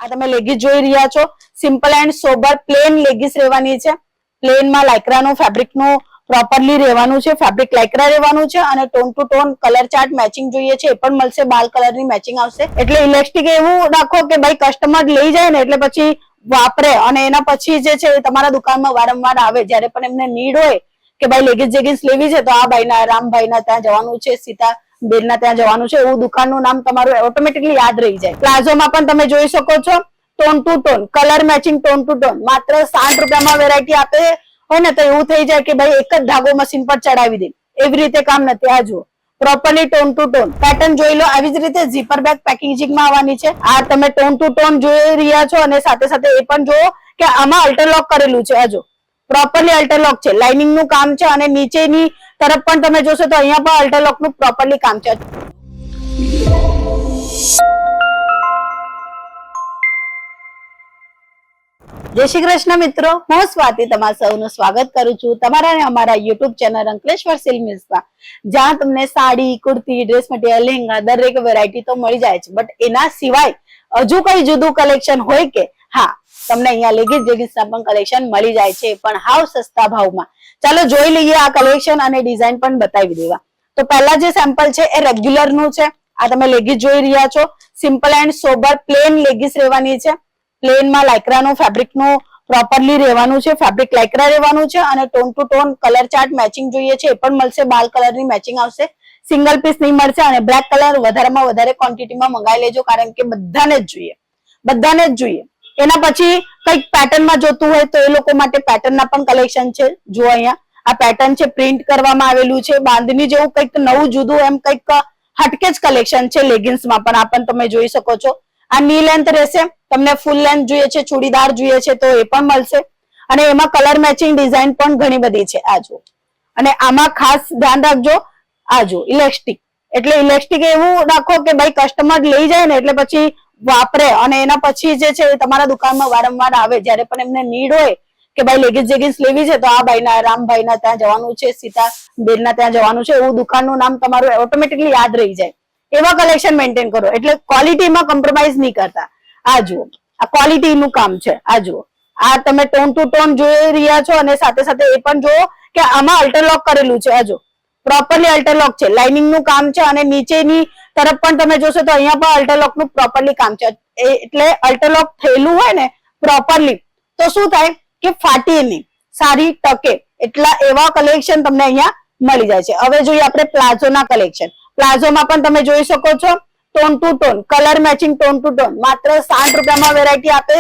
આ તમે લેગીસ જોઈ રહ્યા છો, simple and sober plane leggings રહેવાની છે. પ્લેનમાં લાઇક્રાનું ફેબ્રિકનું પ્રોપરલી રહેવાનું છે, ફેબ્રિક લાઇક્રા રહેવાનું છે અને tone to tone colour chart matching જોઈએ છે એ પણ મળશે, બાલ કલરની મેચિંગ આવશે. એટલે ઇલાસ્ટિક એવું રાખો કે ભાઈ કસ્ટમર લઈ જાય ને એટલે પછી વાપરે અને એના પછી જે છે તમારા દુકાનમાં વારંવાર આવે. જ્યારે પણ એમને નીડ હોય કે ભાઈ લેગીસ જેગીસ લેવી છે તો આ ભાઈના, રામભાઈના ત્યાં જવાનું છે, સીતા બેનના ત્યાં જવાનું છે, એવું દુકાનનું નામ તમારું ઓટોમેટિકલી યાદ રહી જાય. પ્લાઝોમાં પણ તમે જોઈ શકો છો tone to tone colour matching, tone to tone માત્ર 60 રૂપિયામાં વેરાયટી આપે હોય ને તો એવું થઈ જાય કે ભાઈ એક જ ધાગો મશીન પર ચડાવી દે, એવી રીતે કામ નથી. આ જુઓ properly tone to tone pattern જોઈ લો. આવી જ રીતે ઝીપર બેગ પેકેજિંગમાં આવવાની છે. આ તમે ટોન ટુ ટોન જોઈ રહ્યા છો અને સાથે સાથે એ પણ જુઓ કે આમાં અલ્ટરલોક કરેલું છે. આ જો પ્રોપરલી અલ્ટરલોક છે, લાઇનિંગ નું કામ છે અને નીચેની તરફ પણ તમે જોશો તો અહીંયા પણ અલ્ટરલોક નું પ્રોપરલી કામ છે. જય શ્રી કૃષ્ણ મિત્રો, હું સ્વાતિ તમારા સૌનું સ્વાગત કરું છું તમારા અને અમારા યુટ્યુબ ચેનલ અંકલેશ્વર સિલ્ક મિલ્સમાં, જ્યાં તમને સાડી, કુર્તી, ડ્રેસ મટીરિયલ, લહેંગા દરેક વેરાયટી તો મળી જાય છે. બટ એના સિવાય હજુ કઈ જુદું કલેક્શન હોય કે? હા, તમને અહીંયા લેગીસ જેગીસના પણ કલેક્શન મળી જાય છે, પણ હાવ સસ્તા ભાવમાં. ચાલો જોઈ લઈએ આ કલેક્શન અને ડિઝાઇન પણ બતાવી દેવા. તો પહેલા જે સેમ્પલ છે એ રેગ્યુલર નું છે. આ તમે લેગીસ જોઈ રહ્યા છો, simple and sober plane leggings રહેવાની છે. પ્લેનમાં લાઇક્રાનું ફેબ્રિકનું પ્રોપરલી રહેવાનું છે, ફેબ્રિક લાઇક્રા રહેવાનું છે અને tone to tone colour chart matching જોઈએ છે એ પણ મળશે, બાલ કલરની મેચિંગ આવશે. સિંગલ પીસ નહીં મળશે અને બ્લેક કલર વધારેમાં વધારે ક્વોન્ટિટીમાં મંગાવી લેજો, કારણ કે બધાને જ જોઈએ, બધાને જ જોઈએ. એના પછી કઈક પેટર્નમાં જોતું હોય તો એ લોકો માટે પેટર્નના પણ કલેક્શન છે. જો અહીંયા આ પેટર્ન છે, પ્રિન્ટ કરવામાં આવેલું છે, બાંધણી જેવું કંઈક નવું જુદું એમ કંઈક હટકે જ કલેક્શન છે. લેગિન્સમાં પણ આ પણ તમે જોઈ શકો છો. આ ની લેન્થ રહેશે, તમને ફૂલ લેન્થ જોઈએ છે, ચૂડીદાર જોઈએ છે તો એ પણ મળશે. અને એમાં કલર મેચિંગ ડિઝાઇન પણ ઘણી બધી છે. આ જો, અને આમાં ખાસ ધ્યાન રાખજો, આ જો ઇલાસ્ટિક, એટલે ઇલાસ્ટિક એવું રાખો કે ભાઈ કસ્ટમર લઈ જાય ને એટલે પછી વાપરે અને એના પછી જે છે તમારા દુકાનમાં વારંવાર આવે. જ્યારે પણ એમને નીડ હોય કે ભાઈ લેગીસ જેગીસ લેવી છે તો આ ભાઈના, રામભાઈના ત્યાં જવાનું છે, સીતા બેનના ત્યાં જવાનું છે, એવું દુકાનનું નામ તમારું ઓટોમેટિકલી યાદ રહી જાય. એવા કલેક્શન મેન્ટેન કરો, એટલે ક્વોલિટીમાં કોમ્પ્રોમાઇઝ નહીં કરતા. આ જુઓ, આ ક્વોલિટી નું કામ છે. આ જુઓ, આ તમે ટોન ટુ ટોન જોઈ રહ્યા છો અને સાથે સાથે એ પણ જુઓ કે આમાં અલ્ટરલોક કરેલું છે. આ જુઓ પ્રોપરલી અલ્ટરલોક છે, લાઇનિંગ નું કામ છે અને નીચેની તરફ પણ તમે જોશો તો અહીંયા પણ અલ્ટરલોક નું પ્રોપરલી કામ છે. એટલે અલ્ટરલોક થયેલું હોય ને પ્રોપરલી તો શું થાય કે ફાટી નહીં, સારી ટકે. એટલા એવા કલેક્શન તમને અહીંયા મળી જાય છે. હવે જોઈએ આપણે પ્લાઝોના કલેક્શન. પ્લાઝોમાં પણ તમે જોઈ શકો છો tone to tone colour matching, tone to tone માત્ર 60 રૂપિયામાં વેરાયટી આપે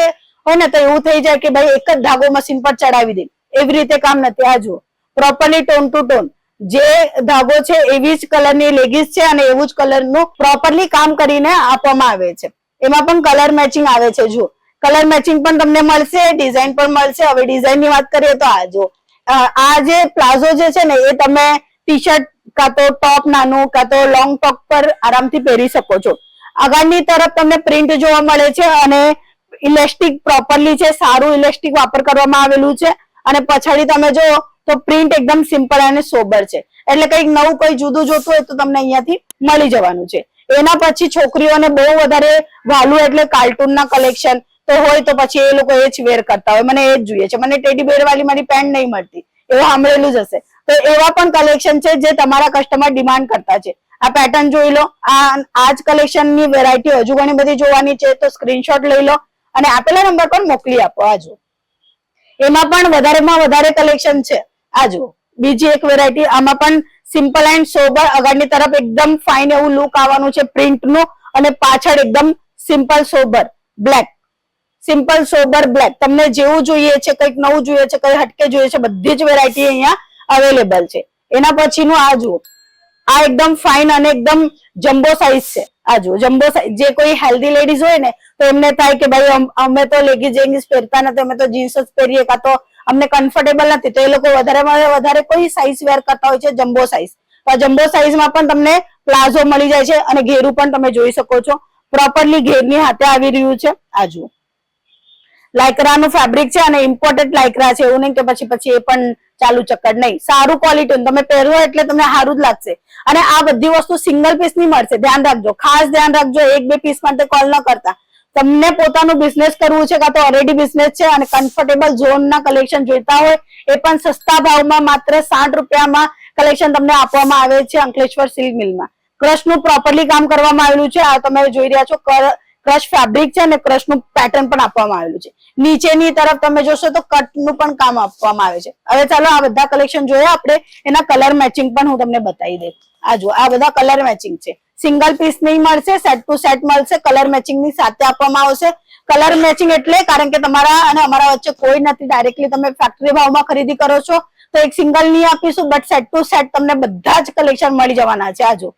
હોય ને તો એવું થઈ જાય કે ભાઈ એક જ ધાગો મશીન પર ચડાવી દે, એવી રીતે કામ નથી. આ જુઓ પ્રોપરલી ટોન ટુ ટોન જે ધાગો છે એવી જ કલરની લેગીસ છે અને એવું જ કલરનું પ્રોપરલી કામ કરીને આપવામાં આવે છે. એમાં પણ કલર મેચિંગ આવે છે. જુઓ કલર મેચિંગ પણ તમને મળશે, ડિઝાઇન પણ મળશે. હવે ડિઝાઇન ની વાત કરીએ તો આ જુઓ, આ જે પ્લાઝો જે છે ને એ તમે ટી શર્ટ કાં તો ટોપ નાનું કાં તો લોંગ ટોપ પર આરામથી પહેરી શકો છો. આગળની તરફ તમને પ્રિન્ટ જોવા મળે છે અને ઇલાસ્ટિક પ્રોપરલી છે, સારું ઇલાસ્ટિક વાપર કરવામાં આવેલું છે. અને પછાડી તમે જો તો પ્રિન્ટ એકદમ સિમ્પલ અને સોબર છે. એટલે કંઈક નવું કઈ જુદું જોતું હોય તો તમને અહીંયાથી મળી જવાનું છે. એના પછી છોકરીઓને બહુ વધારે વાલું એટલે કાર્ટૂન ના કલેક્શન તો હોય તો પછી એ લોકો એ જ વેર કરતા હોય. મને એ જ જોઈએ છે, મને ટેડી બેર વાળી મારી પેન્ટ નહીં મળતી, એવું સાંભળેલું જ હશે. તો એવા પણ કલેક્શન છે જે તમારા કસ્ટમર ડિમાન્ડ કરતા છે. આ પેટર્ન જોઈ લો. આ જ કલેક્શન ની વેરાયટી હજુ ઘણી બધી જોવાની છે તો સ્ક્રીનશોટ લઈ લો અને આપેલા નંબર પર મોકલી આપો. આ જુઓ એમાં પણ વધારેમાં વધારે કલેક્શન છે. આ જુઓ બીજી એક વેરાયટી, આમાં પણ સિમ્પલ એન્ડ સોબર, આગળની તરફ એકદમ ફાઇન એવું લુક આવવાનું છે પ્રિન્ટ નું અને પાછળ એકદમ simple sober black, simple sober black. તમને જેવું જોઈએ છે, કંઈક નવું જોઈએ છે, કંઈ હટકે જોઈએ છે, બધી જ વેરાયટી અહીંયા અવેલેબલ છે. એના પછીનું આ જુઓ, આ એકદમ ફાઇન અને એકદમ જમ્બો સાઇઝ છે. આ જુઓ જમ્બો સાઇઝ, જે કોઈ હેલ્ધી લેડીઝ હોય ને તો એમને થાય કે ભાઈ અમે તો લેગીસ જેગીસ પહેરતા નથી, અમે તો જીન્સ જ પહેરીએ કાં તો અમને કમ્ફર્ટેબલ નથી, તો એ લોકો વધારે કોઈ સાઇઝ વેર કરતા હોય છે જમ્બો સાઇઝ. તો જમ્બો સાઇઝમાં પણ તમને પ્લાઝો મળી જાય છે અને ઘેરું પણ તમે જોઈ શકો છો પ્રોપરલી ઘેરની હાથે આવી રહ્યું છે. આ જુઓ લાઇક્રાનું ફેબ્રિક છે અને ઇમ્પોર્ટેડ લાઇક્રા છે, એવું નહીં કે પછી એ પણ ચાલુ ચક્કર નહીં. સારું ક્વોલિટી તમે પહેરવો એટલે તમને સારું જ લાગશે. અને આ બધી વસ્તુ સિંગલ પીસ ની મળશે, ધ્યાન રાખજો, ખાસ ધ્યાન રાખજો. 1-2 પીસ માટે કોલ ન કરતા. તમને પોતાનું બિઝનેસ કરવું છે કાં તો ઓલરેડી બિઝનેસ છે અને કમ્ફર્ટેબલ ઝોનના કલેક્શન જોઈતા હોય એ પણ સસ્તા ભાવમાં માત્ર 60 રૂપિયામાં કલેક્શન તમને આપવામાં આવે છે અંકલેશ્વર સિલ્ક મિલમાં. ક્રશનું પ્રોપરલી કામ કરવામાં આવેલું છે. આ તમે જોઈ રહ્યા છો ક્રશ ફેબ્રિક છે અને ક્રશનું પેટર્ન પણ આપવામાં આવેલું છે. નીચેની તરફ તમે જોશો તો કટનું પણ કામ આપવામાં આવે છે. હવે ચાલો આ બધા કલેક્શન જોયા આપણે, એના કલર મેચિંગ પણ હું તમને બતાવી દઉં. આ જો આ બધા કલર મેચિંગ છે. સિંગલ પીસ નહીં મળશે, સેટ ટુ સેટ મળશે. કલર મેચિંગ ની સાથે આપવામાં આવશે. કલર મેચિંગ એટલે કારણ કે તમારા અને અમારા વચ્ચે કોઈ નથી, ડાયરેક્ટલી તમે ફેક્ટરી ભાવમાં ખરીદી કરો છો તો એક સિંગલ નહીં આપીશું, બટ સેટ ટુ સેટ તમને બધા જ કલેક્શન મળી જવાના છે. આ જો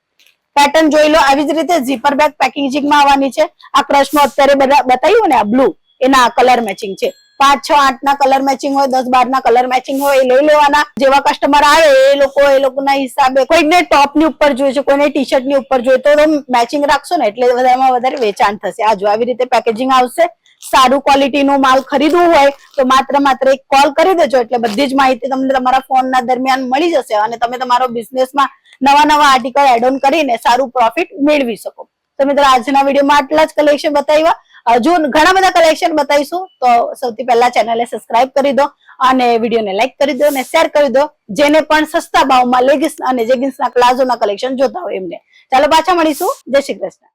પેટર્ન જોઈ લો. આવી જ રીતે ઝીપર બેગ પેકેજિંગમાં આવવાની છે. આ ક્રશનું અત્યારે બતાવ્યું ને આ બ્લુ, એના કલર મેચિંગ છે. 5, 6, 8 ના કલર મેચિંગ હોય, 10, 12 ના કલર મેચિંગ હોય એ લઈ લેવાના. જેવા કસ્ટમર આવે એ લોકોના હિસાબે, કોઈને ટોપ ની ઉપર જોઈએ છે, કોઈને ટી શર્ટ ની ઉપર જોઈએ તો મેચિંગ રાખશો ને એટલે વધારેમાં વધારે વેચાણ થશે. આ જો આવી રીતે પેકેજિંગ આવશે. સારું ક્વોલિટી નું માલ ખરીદવું હોય તો માત્ર એક કોલ કરી દેજો એટલે બધી જ માહિતી તમને તમારા ફોનના દરમિયાન મળી જશે અને તમે તમારો બિઝનેસમાં નવા આર્ટિકલ એડ ઓન કરીને સારું પ્રોફિટ મેળવી શકો. તો મિત્રો આજના વિડીયોમાં આટલા જ કલેક્શન બતાવ્યા. હજુ ઘણા બધા કલેક્શન બતાવીશું, તો સૌથી પહેલા ચેનલને સબસ્ક્રાઇબ કરી દો અને વિડીયોને લાઈક કરી દો અને શેર કરી દો, જેને પણ સસ્તા ભાવમાં લેગીસ અને જેગિન્સના પ્લાઝોના કલેક્શન જોતા હોય એમને. ચાલો પાછા મળીશું. જય શ્રી કૃષ્ણ.